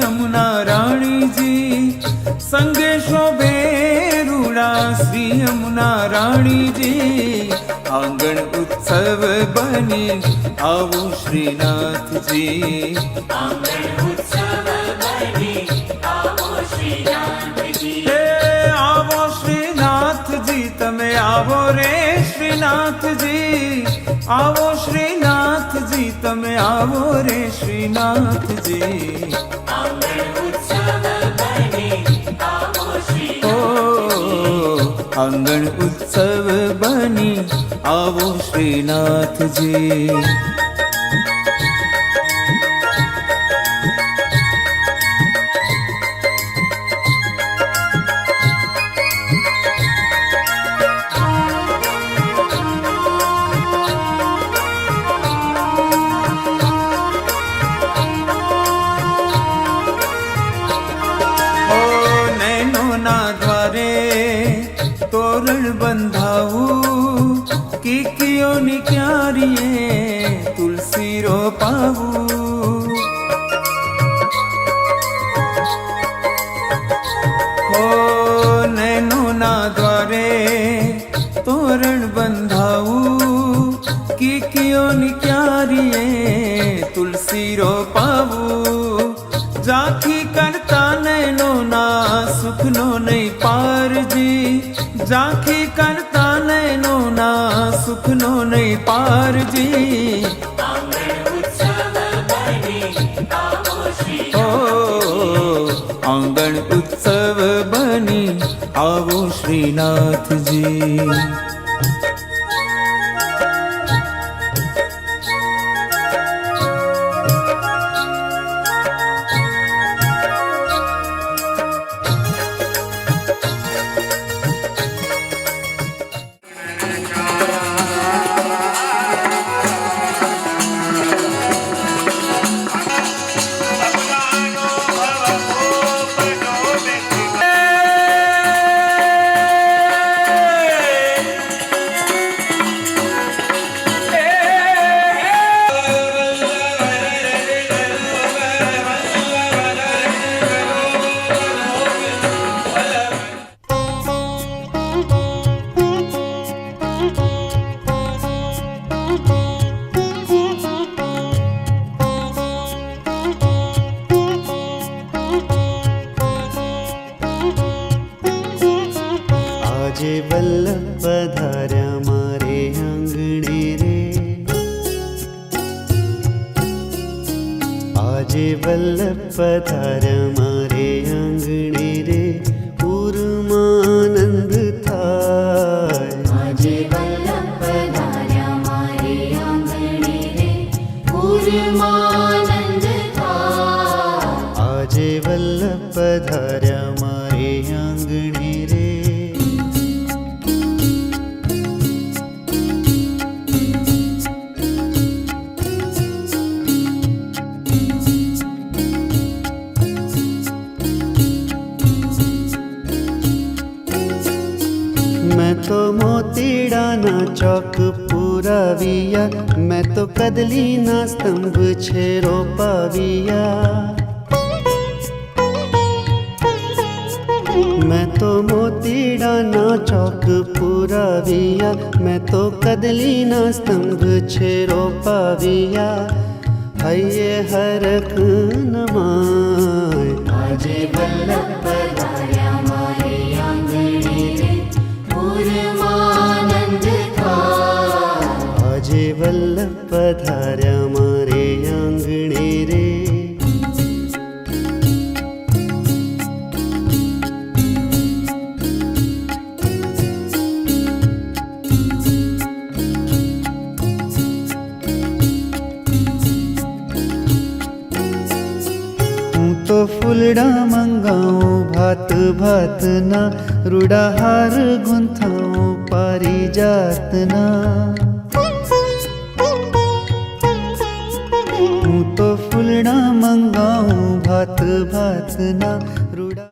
यमुना रानी जी संगे शोभे रूड़ा श्री यमुना रानी जी आंगण उत्सव बनी आवो श्रीनाथ जी आंगण उत्सव बनी आवो श्रीनाथ जी आवो श्रीनाथ जी तमे आवो रे श्रीनाथ जी आवो श्रीनाथ जी तमे आवो रे श्रीनाथ जी आंगण उत्सव बनी आवो श्रीनाथ आंगण उत्सव बनी आवो श्रीनाथ जी तोरण बंधाऊ किकियो निक्यारिये तुलसी रो पावू हो नैनो ना द्वारे तोरण बंधाऊ किकियो निक्यारिये तुलसी रो पावू जाखी करता नैनो ना सुखनो नहीं पार जी जाखी करता नैनो ना सुखनो नहीं पार जी आंगण उत्सव बनी आवो श्रीनाथ आंगण उत्सव बनी आवो श्रीनाथ जी આજે વલ્લભ પધાર્યા મારે આંગણે રે આજે વલ્લભ પધાર્યા મારે આંગણે રે પૂર્માનંદ થાય આજે વલ્લભ પધાર્યા મારે આંગણે રે પૂર્માનંદ થાય આજે વલ્લભ પધાર્યા મારે આંગણે રે मैं तो मोतीडाना चौक पुराविया मैं तो कदलीना स्तंभ छेरो पाविया मैं तो मोतीडाना चौक पुराविया मैं तो कदलीना स्तंभ छेरो पाविया हये हरख नमाय આજે વલ્લભ પધાર્યા મારે આંગણે રે પૂર્માનંદ થાય આજે વલ્લભ પધાર્યા મારે આંગણે રે तो फूलड़ा मंगाऊं भात भात ना रूड़ा हार गुंथाऊं पारिजात ना हूँ तो फूलड़ा मंगाऊं भात भात ना रूड़ा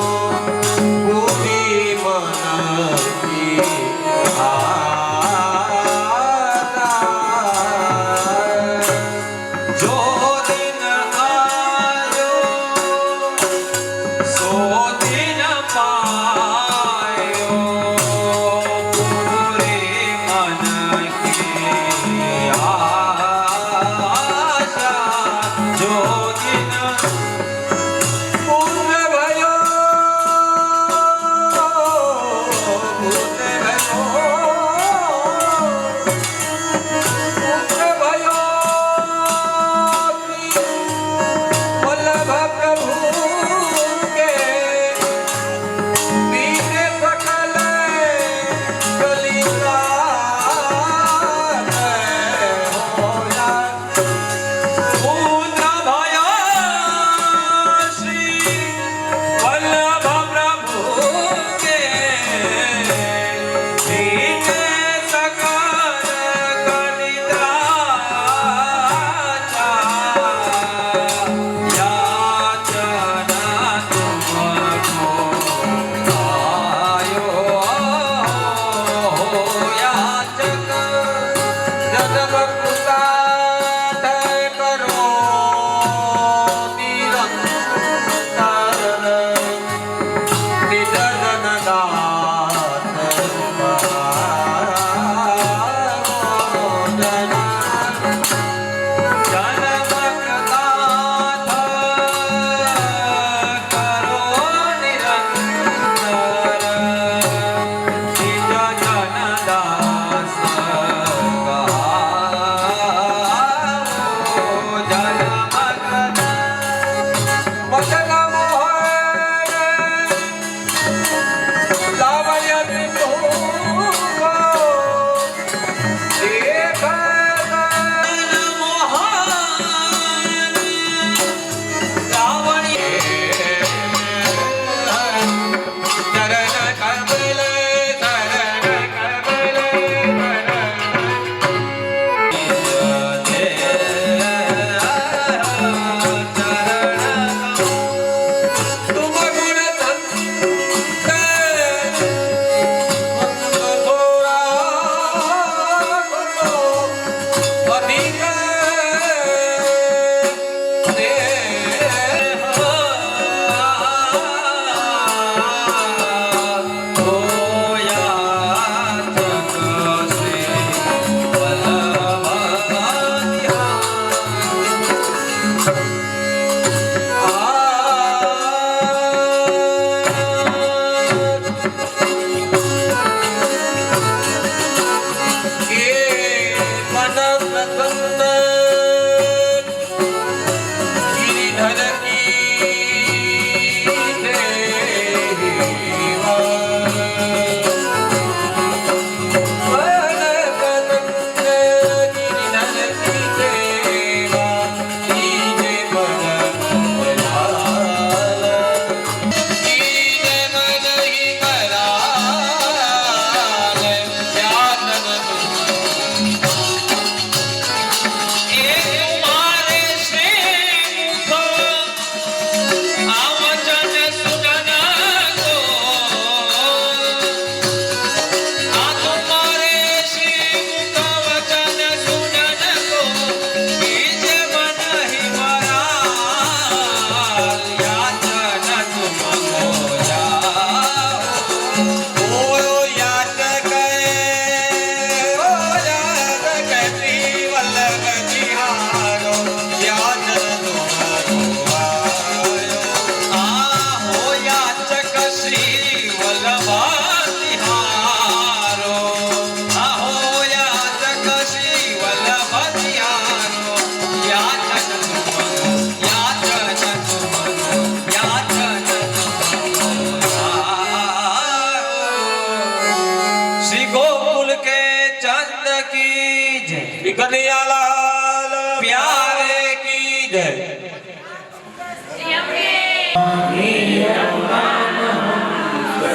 कन्हैयालाल प्यारे की जय।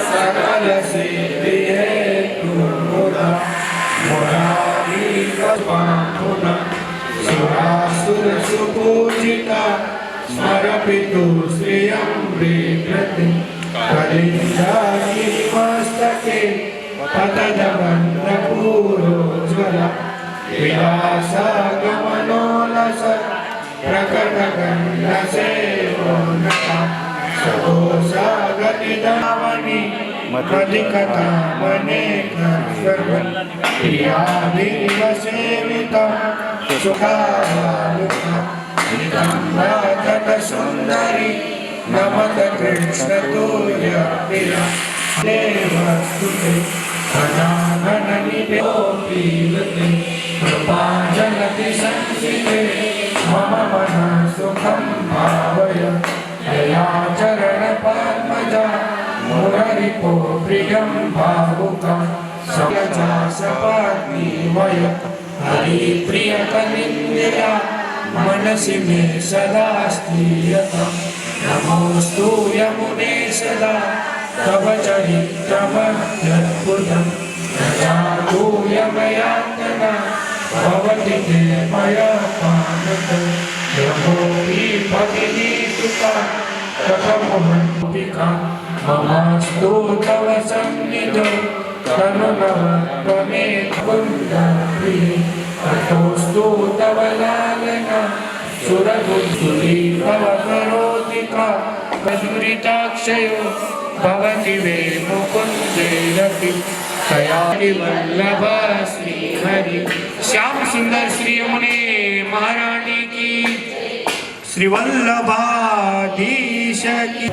सकल सिद्धि हेतु मुरा मुरारी कल्पना सुरासुर सुपूजिता स्मरपितु श्रियं विकृति कलिंगानि मस्तके पतदमन्दपूरोज्ज्वला विलासगमनोलस प्रकटगण्डसेवोन्नता सघोषगतिदावनि मधुलिकथा मनेकर्षगन् प्रियाभिर्वसेविता सुखावालुका नितम्बातटसुन्दरी नमत कृष्णतुल्यप्रिया देवस्तुते गजानननिभोऽपीवते कृपाजलति संसिते मम मनः सुखं भावय दयाचरणपद्मजा मुररिपो प्रियं भावुकं सकजा सपत्नी वय हरिप्रियकलिन्द्रिया मनसि मे सदा स्थीयतं नमोऽस्तु यमुने सदा तव चरित्रमत्यद्भुतं न जातु यमयातना भवति ते मया पानकं यमोऽपि भगिनी सुता कथमहन्तिका ममास्तु तव सन्निधौ तनुनव त्वमे कुन्दप्रिये अतो करोति का कदुरिताक्षयो भवति वे मुकुन्देरपि तया वल्लभ श्री हरि श्याम सुंदर श्री यमुने महारानी की श्री वल्लभाधीश की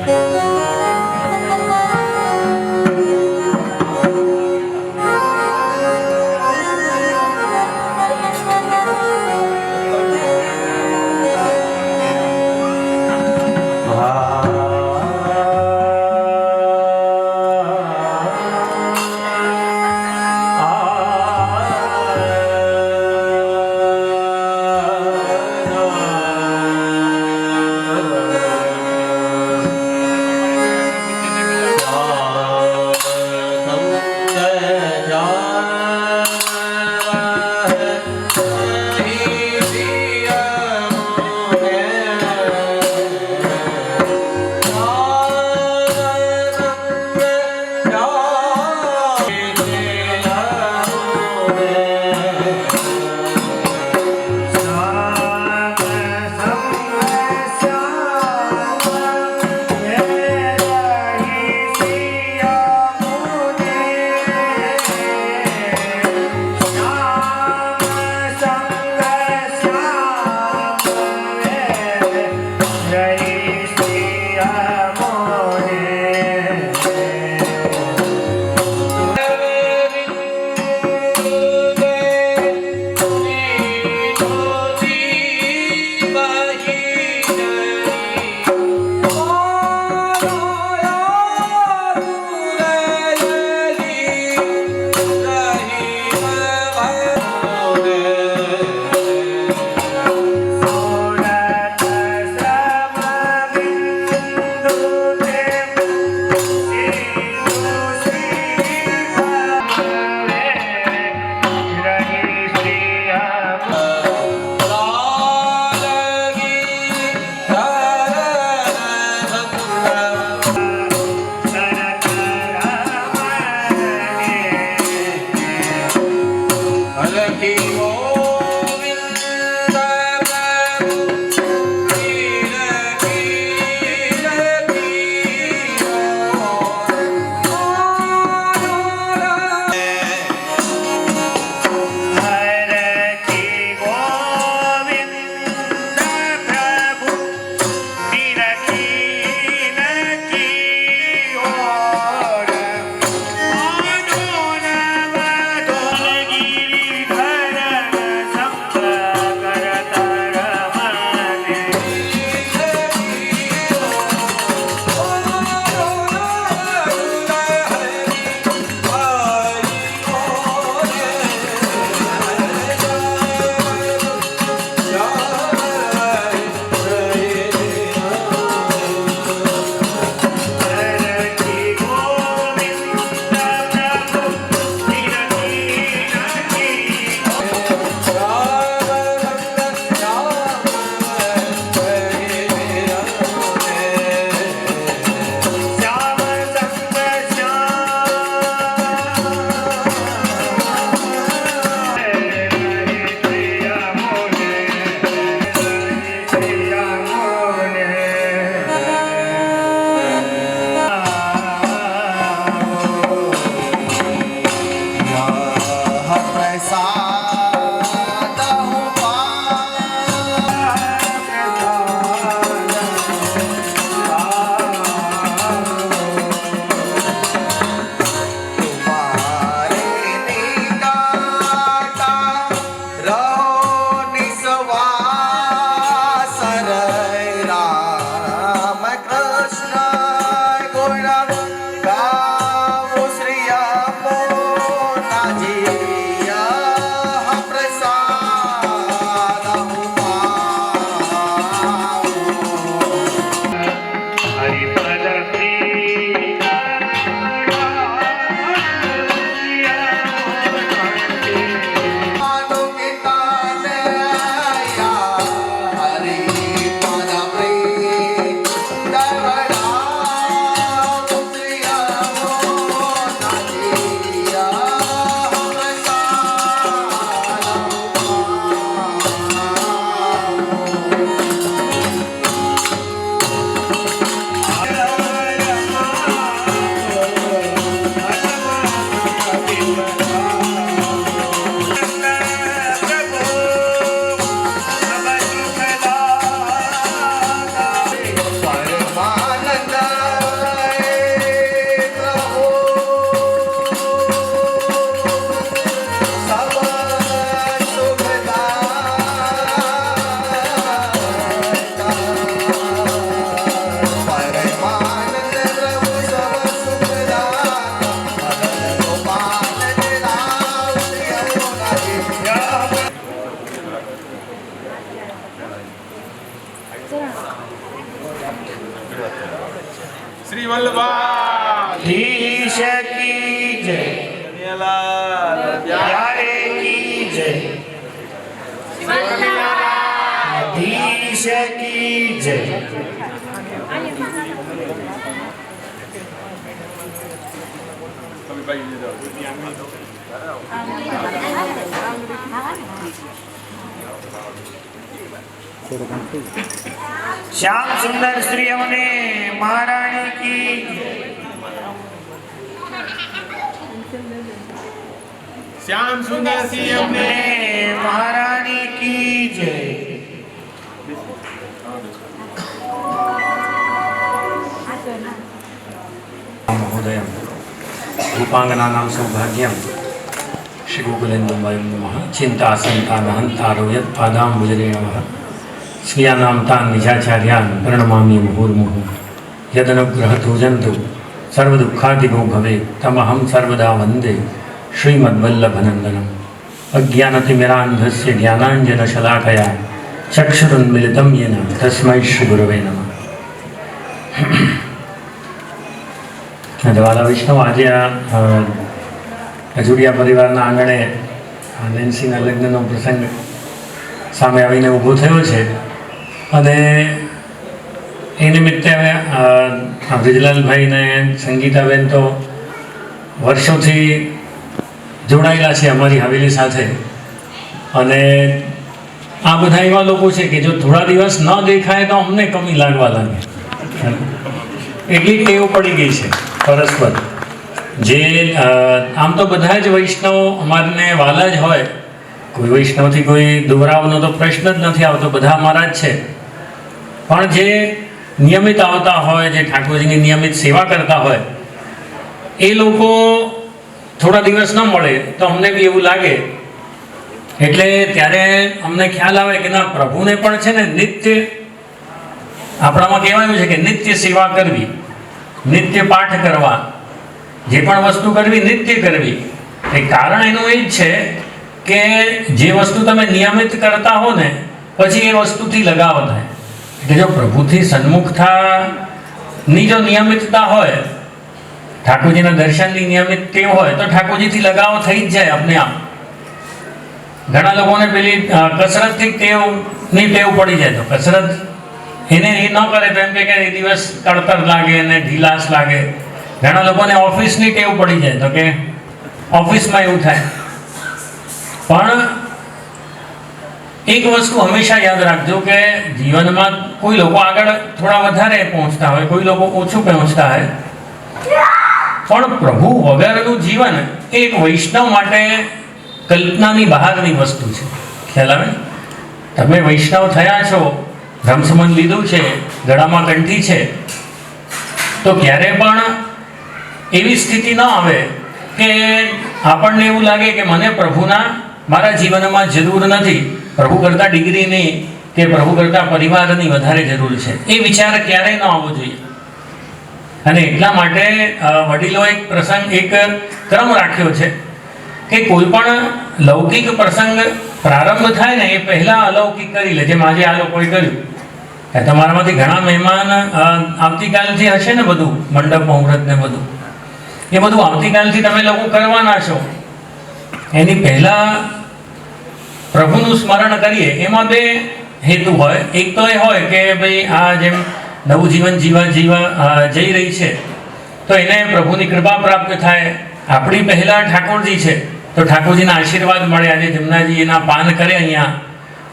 વલ્લભાધીશ કી જય, પ્યારે કી જય, ધીશ કી જય. શ્યામ સુંદર શ્રી અમને મહારાણી કી જય. શ્યામ સુંદર સિંહ અમને મહારાણી કી જય. महोदयं रूपाङ्गनानां सौभाग्यं श्रीगोकुलेन्दुमयं नमः चिन्तासन्तानहन्तारो यत्पादाम्बुजरेणवः स्वीयानां तान् निजाचार्यान् प्रणमामि मुहुर्मुहुः यदनुग्रहतो जन्तु सर्वदुःखादिगो भवेत् तमहं सर्वदा वन्दे श्रीमद्वल्लभनन्दनम् अज्ञानतिमिरान्धस्य ज्ञानाञ्जनशलाकया चक्षुरुन्मिलितं येन तस्मै श्रीगुरवे नमः. વાલા વૈષ્ણવ, આજે આ અજુડિયા પરિવારના આંગણે નેન્સીના લગ્નનો પ્રસંગ સામે આવીને ઊભો થયો છે અને એ નિમિત્તે હવે બ્રિજરાજભાઈને સંગીતાબેન તો વર્ષોથી જોડાયેલા છે અમારી હવેલી સાથે અને આ બધા એવા લોકો છે કે જો થોડા દિવસ ન દેખાય તો અમને કમી લાગવા લાગે, એટલી ટેવ પડી ગઈ છે પરસ્પર. જે આમ તો બધા જ વૈષ્ણવ અમારને વાલા જ હોય, કોઈ વૈષ્ણવથી કોઈ દુરાવનો તો પ્રશ્ન જ નથી આવતો, બધા અમારા જ છે. પણ જે નિયમિત આવતા હોય, જે ઠાકોરજીની નિયમિત સેવા કરતા હોય, એ લોકો થોડા દિવસ ન મળે તો અમને બી એવું લાગે. એટલે ત્યારે અમને ખ્યાલ આવે કે ના, પ્રભુને પણ છે ને નિત્ય આપણામાં કહેવાયું છે કે નિત્ય સેવા કરવી, નિત્ય પાઠ કરવા, જે પણ વસ્તુ કરવી નિત્ય કરવી. એ કારણ એનું એ જ છે કે જે વસ્તુ તમે નિયમિત કરતા હો ને પછી એ વસ્તુથી લગાવ થાય. એટલે જો પ્રભુથી સન્મુખતાની જો નિયમિતતા હોય, ઠાકોરજીના દર્શનની નિયમિત ટેવ હોય તો ઠાકોરજીથી લગાવ થઈ જ જાય આપને આપ. ઘણા લોકોને પેલી કસરતથી ટેવ પડી જાય, તો કસરત એને એ ન કરે તો એમ કે એ દિવસ કળતર લાગે ને ઢીલાસ લાગે. ઘણા લોકોને ઓફિસની ટેવ પડી જાય તો કે ઓફિસમાં એવું થાય. પણ એક વસ્તુ હંમેશા યાદ રાખજો કે જીવનમાં કોઈ લોકો આગળ થોડા વધારે પહોંચતા હોય, કોઈ લોકો ઓછું પહોંચતા હોય, પણ પ્રભુ વગરનું જીવન એ એક વૈષ્ણવ માટે કલ્પનાની બહારની વસ્તુ છે. ખ્યાલ આવે? તમે વૈષ્ણવ થયા છો, ધર્મસંબંધ લીધું છે, ગળામાં કંઠી છે, તો ક્યારે પણ એવી સ્થિતિ ન આવે કે આપણને એવું લાગે કે મને પ્રભુના મારા જીવનમાં જરૂર નથી, પ્રભુ કરતાં ડિગ્રીની કે પ્રભુ કરતાં પરિવારની વધારે જરૂર છે. એ વિચાર ક્યારેય ન આવવો જોઈએ. અને એટલા માટે વડીલો એક ક્રમ રાખ્યો છે કે કોઈ પણ લૌકિક પ્રસંગ પ્રારંભ થાય ને એ પહેલાં અલૌકિક કરી લે. જેમ આજે આ લોકોએ કર્યું, તમારામાંથી ઘણા મહેમાન આવતીકાલથી હશે ને, બધું મંડપ મુહૂર્ત ને બધું એ બધું આવતીકાલથી તમે લોકો કરવાના છો. એની પહેલાં પ્રભુનું સ્મરણ કરીએ. એમાં બે હેતુ હોય. એક તો એ હોય કે ભાઈ આ જેમ નવું જીવન જઈ રહી છે તો એને પ્રભુની કૃપા પ્રાપ્ત થાય. આપણી પહેલાં ઠાકોરજી છે તો ઠાકોરજીના આશીર્વાદ મળે. આજે જમનાજી એના પાન કરે અહીંયા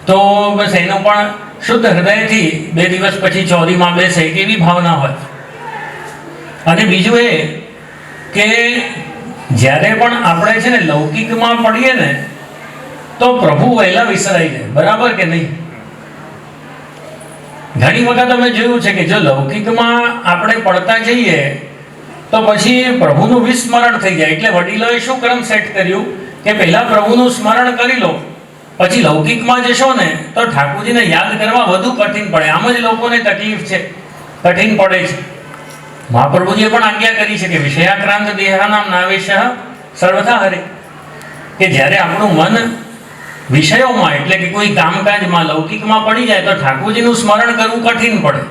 તો બસ એનું પણ શુદ્ધ હૃદયથી 2 દિવસ પછી ચોરીમાં બેસે એવી ભાવના હોય. અને બીજું એ કે જ્યારે પણ આપણે છે ને લૌકિકમાં પડીએ ને તો પ્રભુ વહેલા વિસરાઈ જાય. બરાબર કે નહીં? ઘણી વખત અમે જોયું છે કે જો લૌકિકમાં આપણે પડતા જઈએ તો પછી પ્રભુનું વિસ્મરણ થઈ જાય. એટલે વડીલોએ શું ક્રમ સેટ કર્યું કે પહેલા પ્રભુનું સ્મરણ કરી લો, પછી લૌકિકમાં જશો ને તો ઠાકોરજીને યાદ કરવા વધુ કઠિન પડે. આમ જ લોકોને તકલીફ છે, કઠિન પડે છે. મહાપ્રભુજીએ પણ આજ્ઞા કરી છે કે વિષયાક્રાંત દેહાનામ નાવેશ સર્વથા હરે, કે જ્યારે આપણું મન વિષયોમાં એટલે કે કોઈ કામકાજમાં લૌકિકમાં પડી જાય તો ઠાકોરજીનું સ્મરણ કરવું કઠિન પડે.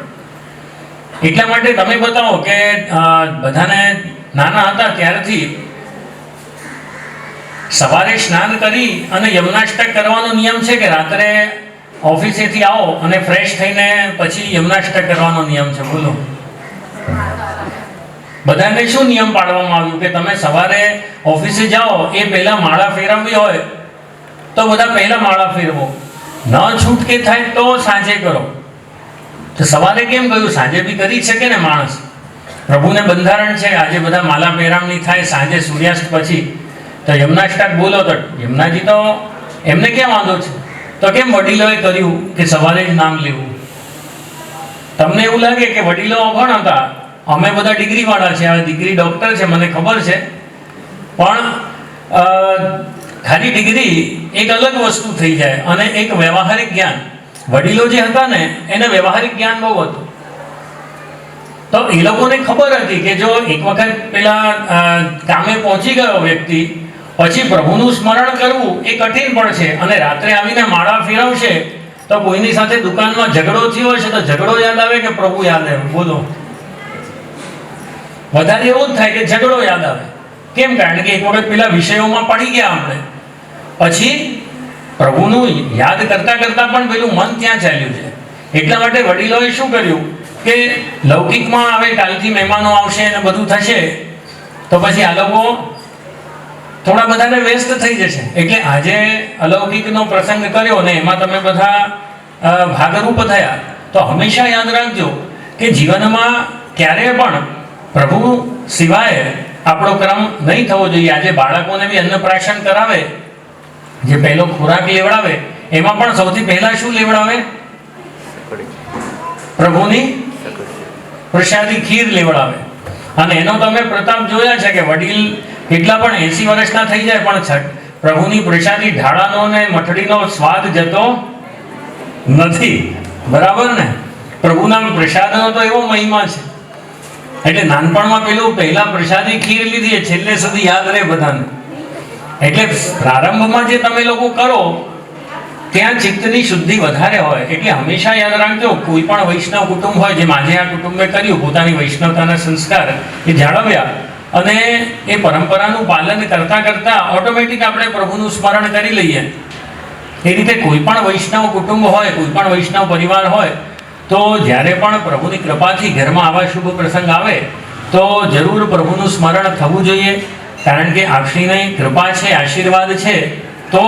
એટલા માટે તમે બતાવો કે બધાને નાના હતા ત્યારથી સવારે સ્નાન કરી અને યમનાષ્ટક કરવાનો નિયમ છે કે રાત્રે ઓફિસેથી આવો અને ફ્રેશ થઈને પછી યમનાષ્ટક કરવાનો નિયમ છે? બોલો. બધાને શું નિયમ પાડવામાં આવ્યું કે તમે સવારે ઓફિસે જાઓ એ પહેલા માળા ફેરવવી હોય તો બધા પહેલા માળા ફેરવો, ન છૂટકે થાય તો સાંજે કરો. તો સવારે કેમ કહ્યું? સાંજે બી કરી શકે ને માણસ. પ્રભુને બંધારણ છે આજે બધા માલા પેરામણી થાય સાંજે સૂર્યાસ્ત પછી. તો યમનાષ્ટક બોલો તો યમુનાજી તો એમને કેમ વાંધો છે? તો કેમ વડીલોએ કર્યું કે સવારે જ નામ લેવું? તમને એવું લાગે કે વડીલો અભણ હતા, અમે બધા ડિગ્રી વાળા છે, આ ડિગ્રી ડોક્ટર છે, મને ખબર છે. પણ ખાલી ડિગ્રી એક અલગ વસ્તુ થઈ જાય અને એક વ્યવહારિક જ્ઞાન. વડીલો જે હતા ને એને વ્યવહારિક જ્ઞાન બહુ હતું. તો એ લોકોને ખબર હતી કે જો એક વખત પેલા કામે પહોંચી ગયો વ્યક્તિ પછી પ્રભુનું સ્મરણ કરવું એ કઠિન પડશે અને રાત્રે આવીને માળા ફેરવશે તો કોઈની સાથે દુકાનમાં ઝઘડો થયો હશે તો ઝઘડો યાદ આવે કે પ્રભુ યાદ આવે? બોલો. વધારે એવું જ થાય કે ઝઘડો યાદ આવે. કેમ? કારણ કે એક વખત પેલા વિષયોમાં પડી ગયા આપણે, પછી પ્રભુનું યાદ કરતા કરતા પણ પેલું મન ત્યાં ચાલ્યું છે. એટલા માટે વડીલોએ શું કર્યું કે લૌકિકમાં હવે કાલથી મહેમાનો આવશે અને બધું થશે તો પછી આ લોકો થોડા બધાને વ્યસ્ત થઈ જશે. એટલે આજે અલૌકિકનો પ્રસંગ કર્યો ને એમાં તમે બધા ભાગરૂપ થયા. તો હંમેશા યાદ રાખજો કે જીવનમાં ક્યારે પણ પ્રભુ સિવાય આપણો ક્રમ નહીં થવો જોઈએ. આજે બાળકોને બી અન્નપ્રાશન કરાવે, જે પહેલો ખોરાક લેવડાવે એમાં પણ સૌથી પહેલા શું લેવડાવે? પ્રભુની પ્રસાદી ખીર લેવડાવે. અને એનો તમે પ્રતાપ જોયા છે કે વડીલ કેટલા પણ 80 વર્ષના થઈ જાય પણ પ્રભુની પ્રસાદી ઢાળાનો ને મઠડીનો સ્વાદ જતો નથી. બરાબર ને? પ્રભુના પ્રસાદનો તો એવો મહિમા છે. એટલે નાનપણમાં પેલું પહેલા પ્રસાદી ખીર લીધી છેલ્લે સુધી યાદ રહે બધાને. એટલે પ્રારંભમાં જે તમે લોકો કરો ત્યાં ચિત્તની શુદ્ધિ વધારે હોય. એટલે હંમેશા યાદ રાખજો કોઈ પણ વૈષ્ણવ કુટુંબ હોય, જેમ આજે આ કુટુંબે કર્યું, પોતાની વૈષ્ણવતાના સંસ્કાર એ જાળવ્યા અને એ પરંપરાનું પાલન કરતા કરતા ઓટોમેટિક આપણે પ્રભુનું સ્મરણ કરી લઈએ. એ રીતે કોઈ પણ વૈષ્ણવ કુટુંબ હોય, કોઈ પણ વૈષ્ણવ પરિવાર હોય તો જ્યારે પણ પ્રભુની કૃપાથી ઘરમાં આવા શુભ પ્રસંગ આવે તો જરૂર પ્રભુનું સ્મરણ થવું જોઈએ. કારણ કે આપશ્રીની કૃપા છે, આશીર્વાદ છે તો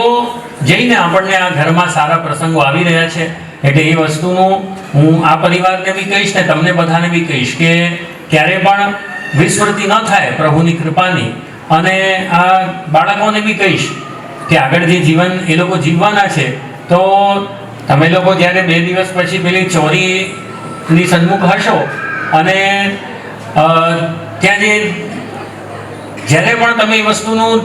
જઈને આપણને આ ઘરમાં સારા પ્રસંગો આવી રહ્યા છે. એટલે એ વસ્તુનું હું આ પરિવારને બી કહીશ ને તમને બધાને બી કહીશ કે ક્યારે પણ વિસ્મૃતિ ન થાય પ્રભુની કૃપાની. અને આ બાળકોને બી કહીશ કે આગળ જે જીવન એ લોકો જીવવાના છે તો તમે લોકો જ્યારે 2 દિવસ પછી પેલી ચોરીની સન્મુખ હશો અને ત્યાં જ્યારે પણ તમે એ વસ્તુનું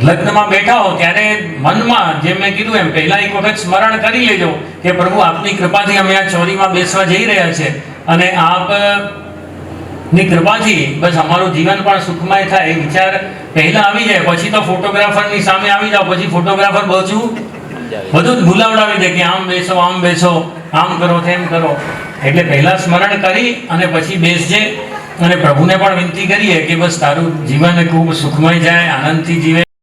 લગ્નમાં બેઠા હો ત્યારે મનમાં જેમ મેં કીધું એમ પહેલા એક વખત સ્મરણ કરી લેજો કે પ્રભુ આપની કૃપાથી અમે આ ચોરીમાં બેસવા જઈ રહ્યા છે અને આપની કૃપાથી બસ અમારું જીવન પણ સુખમય થાય એ વિચાર પહેલા આવી જાય. પછી તો ફોટોગ્રાફરની સામે આવી જાઓ, પછી ફોટોગ્રાફર બધું જ ભૂલાવડાવી દે કે આમ બેસો, આમ કરો, તેમ કરો. એટલે પહેલા સ્મરણ કરી અને પછી બેસજે. અને પ્રભુને પણ વિનંતી કરીએ કે બસ તારું જીવન ખૂબ સુખમય જાય, આનંદથી જીવે